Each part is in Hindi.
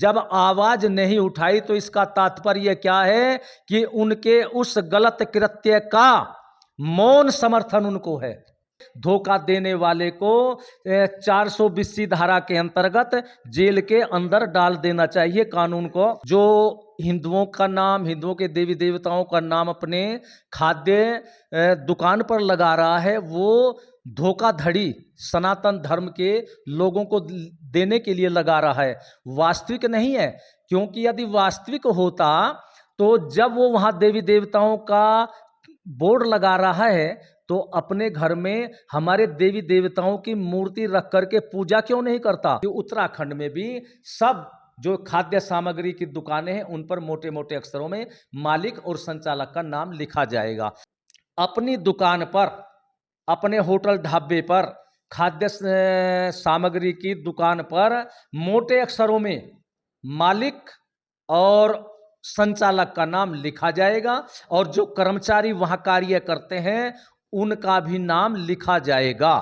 जब आवाज नहीं उठाई तो इसका तात्पर्य क्या है कि उनके उस गलत कृत्य का मौन समर्थन उनको है। धोखा देने वाले को 420 धारा के अंतर्गत जेल के अंदर डाल देना चाहिए कानून को। जो हिंदुओं का नाम, हिंदुओं के देवी देवताओं का नाम अपने खाद्य दुकान पर लगा रहा है, वो धोखाधड़ी सनातन धर्म के लोगों को देने के लिए लगा रहा है, वास्तविक नहीं है। क्योंकि यदि वास्तविक होता तो जब वो वहां देवी देवताओं का बोर्ड लगा रहा है तो अपने घर में हमारे देवी देवताओं की मूर्ति रख करके पूजा क्यों नहीं करता। उत्तराखंड में भी सब जो खाद्य सामग्री की दुकानें हैं उन पर मोटे मोटे अक्षरों में मालिक और संचालक का नाम लिखा जाएगा। अपनी दुकान पर, अपने होटल ढाबे पर, खाद्य सामग्री की दुकान पर मोटे अक्षरों में मालिक और संचालक का नाम लिखा जाएगा और जो कर्मचारी वहां कार्य करते हैं उनका भी नाम लिखा जाएगा।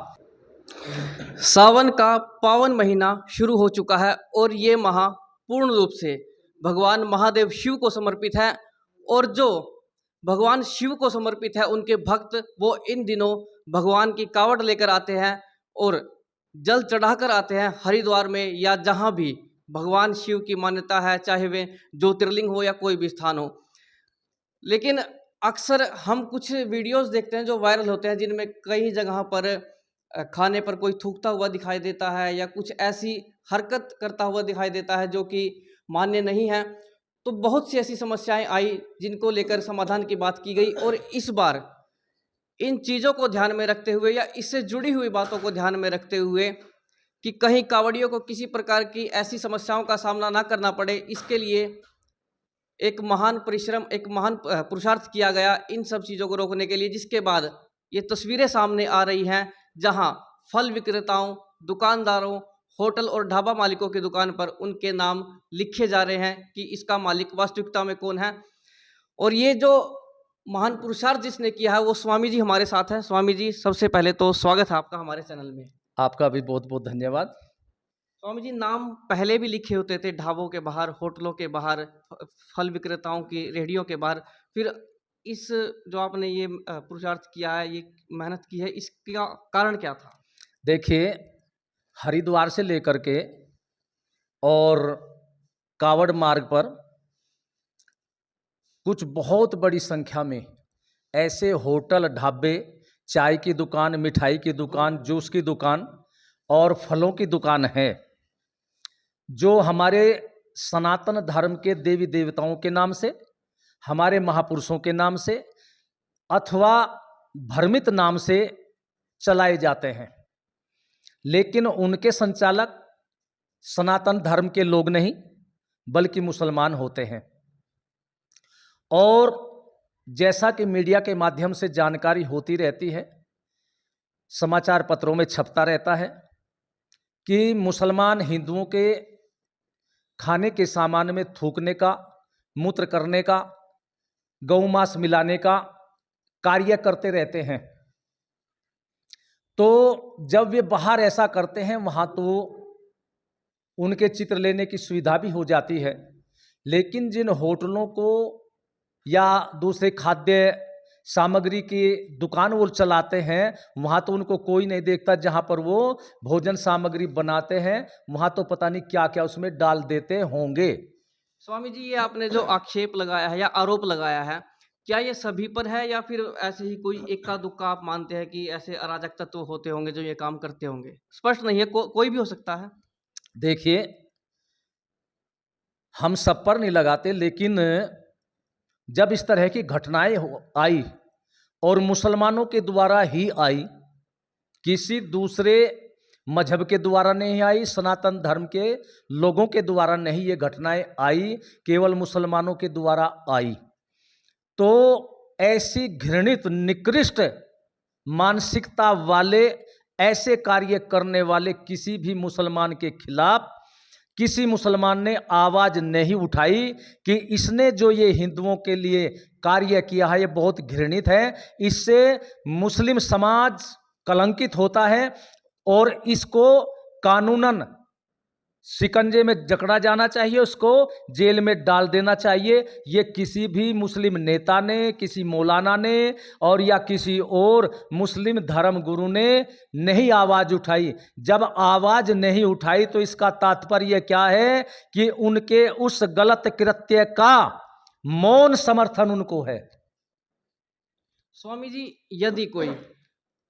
सावन का पावन महीना शुरू हो चुका है और ये माह पूर्ण रूप से भगवान महादेव शिव को समर्पित है। और जो भगवान शिव को समर्पित है उनके भक्त वो इन दिनों भगवान की कावड़ लेकर आते हैं और जल चढ़ाकर आते हैं हरिद्वार में या जहाँ भी भगवान शिव की मान्यता है, चाहे वे ज्योतिर्लिंग हो या कोई भी स्थान हो। लेकिन अक्सर हम कुछ वीडियोस देखते हैं जो वायरल होते हैं जिनमें कई जगह पर खाने पर कोई थूकता हुआ दिखाई देता है या कुछ ऐसी हरकत करता हुआ दिखाई देता है जो कि मान्य नहीं है। तो बहुत सी ऐसी समस्याएं आई जिनको लेकर समाधान की बात की गई और इस बार इन चीज़ों को ध्यान में रखते हुए या इससे जुड़ी हुई बातों को ध्यान में रखते हुए कि कहीं कांवड़ियों को किसी प्रकार की ऐसी समस्याओं का सामना ना करना पड़े, इसके लिए एक महान परिश्रम, एक महान पुरुषार्थ किया गया इन सब चीज़ों को रोकने के लिए। जिसके बाद ये तस्वीरें सामने आ रही हैं जहां फल विक्रेताओं, दुकानदारों, होटल और ढाबा मालिकों की दुकान पर उनके नाम लिखे जा रहे हैं कि इसका मालिक वास्तविकता में कौन है। और ये जो महान पुरुषार्थ जिसने किया है वो स्वामी जी हमारे साथ हैं। स्वामी जी, सबसे पहले तो स्वागत है आपका हमारे चैनल में। आपका भी बहुत बहुत धन्यवाद। स्वामी जी, नाम पहले भी लिखे होते थे ढाबों के बाहर, होटलों के बाहर, फल विक्रेताओं की रेहड़ियों के बाहर, फिर इस जो आपने ये पुरुषार्थ किया है, ये मेहनत की है, इसका कारण क्या था? देखिए, हरिद्वार से लेकर के और कावड़ मार्ग पर कुछ बहुत बड़ी संख्या में ऐसे होटल, ढाबे, चाय की दुकान, मिठाई की दुकान, जूस की दुकान और फलों की दुकान है जो हमारे सनातन धर्म के देवी देवताओं के नाम से, हमारे महापुरुषों के नाम से अथवा भ्रमित नाम से चलाए जाते हैं। लेकिन उनके संचालक सनातन धर्म के लोग नहीं बल्कि मुसलमान होते हैं। और जैसा कि मीडिया के माध्यम से जानकारी होती रहती है, समाचार पत्रों में छपता रहता है कि मुसलमान हिंदुओं के खाने के सामान में थूकने का, मूत्र करने का, गौमांस मिलाने का कार्य करते रहते हैं। तो जब वे बाहर ऐसा करते हैं वहाँ तो उनके चित्र लेने की सुविधा भी हो जाती है। लेकिन जिन होटलों को या दूसरे खाद्य सामग्री की दुकान वो चलाते हैं वहाँ तो उनको कोई नहीं देखता। जहाँ पर वो भोजन सामग्री बनाते हैं वहाँ तो पता नहीं क्या क्या उसमें डाल देते होंगे। स्वामी जी, ये आपने जो आक्षेप लगाया है या आरोप लगाया है, क्या ये सभी पर है या फिर ऐसे ही कोई इक्का दुक्का आप मानते हैं कि ऐसे अराजक तत्व होते होंगे जो ये काम करते होंगे? स्पष्ट नहीं है, कोई भी हो सकता है। देखिए, हम सब पर नहीं लगाते, लेकिन जब इस तरह की घटनाएं आई और मुसलमानों के द्वारा ही आई, किसी दूसरे मजहब के द्वारा नहीं आई, सनातन धर्म के लोगों के द्वारा नहीं ये घटनाएं आई, केवल मुसलमानों के द्वारा आई, तो ऐसी घृणित निकृष्ट मानसिकता वाले, ऐसे कार्य करने वाले किसी भी मुसलमान के खिलाफ किसी मुसलमान ने आवाज नहीं उठाई कि इसने जो ये हिंदुओं के लिए कार्य किया है ये बहुत घृणित है, इससे मुस्लिम समाज कलंकित होता है और इसको कानूनन शिकंजे में जकड़ा जाना चाहिए, उसको जेल में डाल देना चाहिए। ये किसी भी मुस्लिम नेता ने, किसी मौलाना ने और या किसी और मुस्लिम धर्म गुरु ने नहीं आवाज उठाई। जब आवाज नहीं उठाई तो इसका तात्पर्य क्या है कि उनके उस गलत कृत्य का मौन समर्थन उनको है। स्वामी जी, यदि कोई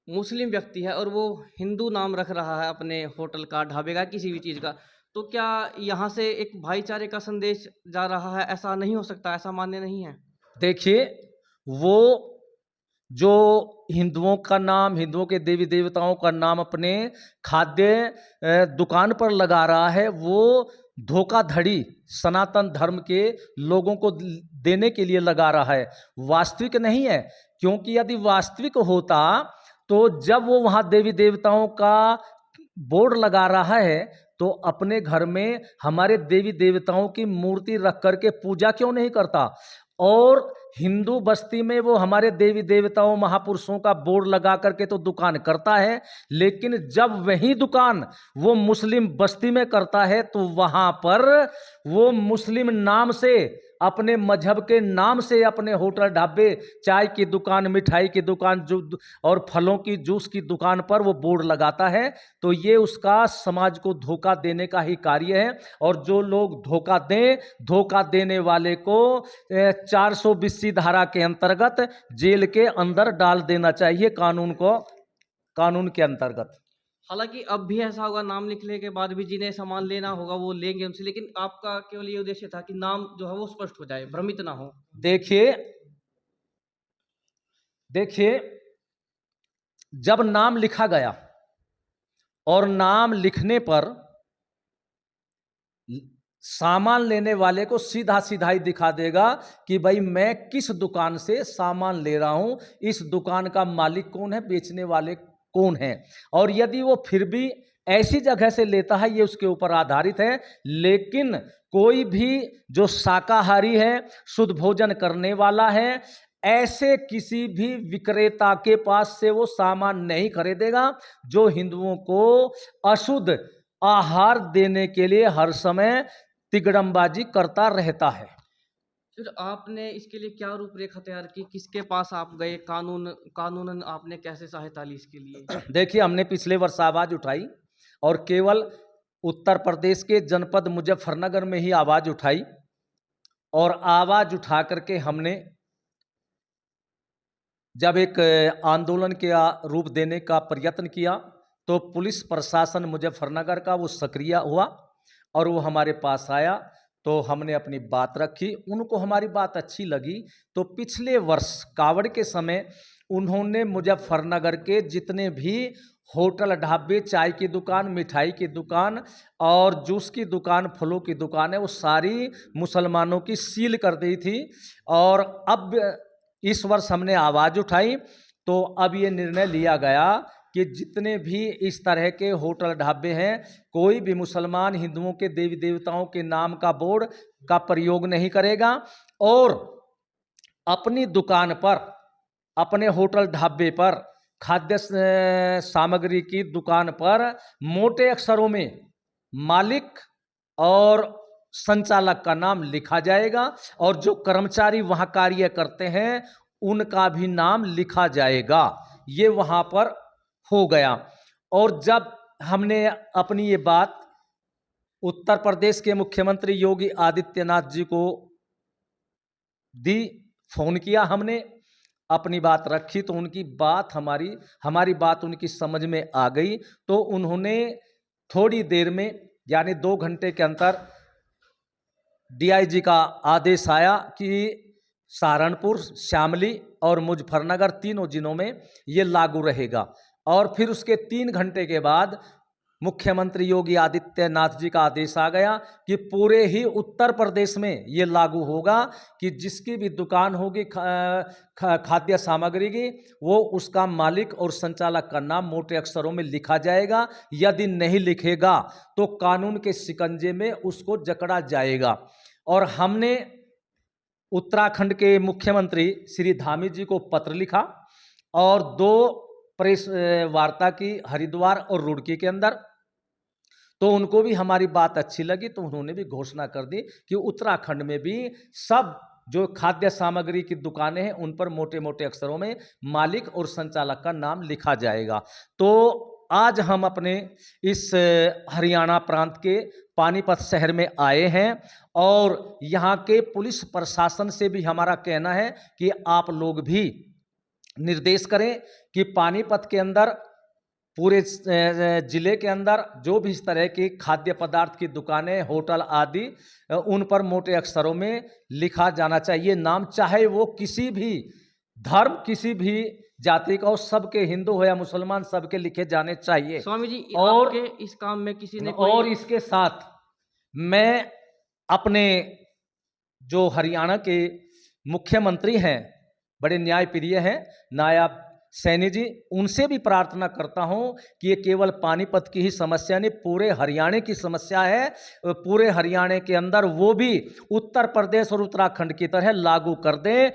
मुस्लिम व्यक्ति है और वो हिंदू नाम रख रहा है अपने होटल का, ढाबे का, किसी भी चीज़ का, तो क्या यहाँ से एक भाईचारे का संदेश जा रहा है? ऐसा नहीं हो सकता, ऐसा मान्य नहीं है? देखिए, वो जो हिंदुओं का नाम, हिंदुओं के देवी देवताओं का नाम अपने खाद्य दुकान पर लगा रहा है, वो धोखाधड़ी सनातन धर्म के लोगों को देने के लिए लगा रहा है, वास्तविक नहीं है। क्योंकि यदि वास्तविक होता तो जब वो वहाँ देवी देवताओं का बोर्ड लगा रहा है तो अपने घर में हमारे देवी देवताओं की मूर्ति रख करके पूजा क्यों नहीं करता? और हिंदू बस्ती में वो हमारे देवी देवताओं महापुरुषों का बोर्ड लगा करके तो दुकान करता है, लेकिन जब वही दुकान वो मुस्लिम बस्ती में करता है तो वहां पर वो मुस्लिम नाम से, अपने मजहब के नाम से अपने होटल ढाबे, चाय की दुकान, मिठाई की दुकान और फलों की जूस की दुकान पर वो बोर्ड लगाता है, तो ये उसका समाज को धोखा देने का ही कार्य है। और जो लोग धोखा दें, धोखा देने वाले को 420 धारा के अंतर्गत जेल के अंदर डाल देना चाहिए, कानून के अंतर्गत। हालाँकि अब भी ऐसा होगा, नाम लिखने के बाद भी जिन्हें सामान लेना होगा वो लेंगे उनसे, लेकिन आपका केवल ये उद्देश्य था कि नाम जो है वो स्पष्ट हो जाए, भ्रमित ना हो। देखिए देखिए, जब नाम लिखा गया और नाम लिखने पर सामान लेने वाले को सीधा सीधा ही दिखा देगा कि भाई मैं किस दुकान से सामान ले रहा हूं, इस दुकान का मालिक कौन है, बेचने वाले कौन है। और यदि वो फिर भी ऐसी जगह से लेता है, ये उसके ऊपर आधारित है। लेकिन कोई भी जो शाकाहारी है, शुद्ध भोजन करने वाला है, ऐसे किसी भी विक्रेता के पास से वो सामान नहीं खरीदेगा जो हिंदुओं को अशुद्ध आहार देने के लिए हर समय तिगड़मबाजी करता रहता है। फिर आपने इसके लिए क्या रूपरेखा तैयार की? किसके पास आप गए? कानूनन आपने कैसे सहायता ली इसके लिए? देखिए, हमने पिछले वर्ष आवाज उठाई और केवल उत्तर प्रदेश के जनपद मुजफ्फरनगर में ही आवाज उठाई, और आवाज उठा करके हमने जब एक आंदोलन के रूप देने का प्रयत्न किया तो पुलिस प्रशासन मुजफ्फरनगर का वो सक्रिय हुआ और वो हमारे पास आया, तो हमने अपनी बात रखी, उनको हमारी बात अच्छी लगी। तो पिछले वर्ष कावड़ के समय उन्होंने मुजफ्फरनगर के जितने भी होटल, ढाबे, चाय की दुकान, मिठाई की दुकान और जूस की दुकान, फलों की दुकान है, वो सारी मुसलमानों की सील कर दी थी। और अब इस वर्ष हमने आवाज़ उठाई तो अब ये निर्णय लिया गया कि जितने भी इस तरह के होटल, ढाबे हैं, कोई भी मुसलमान हिंदुओं के देवी देवताओं के नाम का बोर्ड का प्रयोग नहीं करेगा और अपनी दुकान पर, अपने होटल ढाबे पर, खाद्य सामग्री की दुकान पर मोटे अक्षरों में मालिक और संचालक का नाम लिखा जाएगा और जो कर्मचारी वहां कार्य करते हैं उनका भी नाम लिखा जाएगा। ये वहां पर हो गया। और जब हमने अपनी ये बात उत्तर प्रदेश के मुख्यमंत्री योगी आदित्यनाथ जी को दी, फोन किया, हमने अपनी बात रखी तो उनकी बात हमारी बात उनकी समझ में आ गई। तो उन्होंने थोड़ी देर में, यानी 2 घंटे के अंतर डीआईजी का आदेश आया कि सहारनपुर, शामली और मुजफ्फरनगर तीनों जिलों में ये लागू रहेगा। और फिर उसके 3 घंटे के बाद मुख्यमंत्री योगी आदित्यनाथ जी का आदेश आ गया कि पूरे ही उत्तर प्रदेश में ये लागू होगा कि जिसकी भी दुकान होगी खाद्य सामग्री की, वो उसका मालिक और संचालक का नाम मोटे अक्षरों में लिखा जाएगा। यदि नहीं लिखेगा तो कानून के शिकंजे में उसको जकड़ा जाएगा। और हमने उत्तराखंड के मुख्यमंत्री श्री धामी जी को पत्र लिखा और 2 प्रेस वार्ता की हरिद्वार और रुड़की के अंदर। तो उनको भी हमारी बात अच्छी लगी, तो उन्होंने भी घोषणा कर दी कि उत्तराखंड में भी सब जो खाद्य सामग्री की दुकानें हैं उन पर मोटे मोटे अक्षरों में मालिक और संचालक का नाम लिखा जाएगा। तो आज हम अपने इस हरियाणा प्रांत के पानीपत शहर में आए हैं और यहाँ के पुलिस प्रशासन से भी हमारा कहना है कि आप लोग भी निर्देश करें कि पानीपत के अंदर पूरे जिले के अंदर जो भी इस तरह की खाद्य पदार्थ की दुकानें, होटल आदि उन पर मोटे अक्षरों में लिखा जाना चाहिए नाम, चाहे वो किसी भी धर्म, किसी भी जाति का हो, सबके, हिंदू हो या मुसलमान, सबके लिखे जाने चाहिए। स्वामी जी, और आपके इस काम में किसी ने और इसके साथ मैं अपने जो हरियाणा के मुख्यमंत्री हैं, बड़े न्यायप्रिय हैं, नायब सैनी जी, उनसे भी प्रार्थना करता हूं कि ये केवल पानीपत की ही समस्या नहीं, पूरे हरियाणा की समस्या है। पूरे हरियाणा के अंदर वो भी उत्तर प्रदेश और उत्तराखंड की तरह लागू कर दें।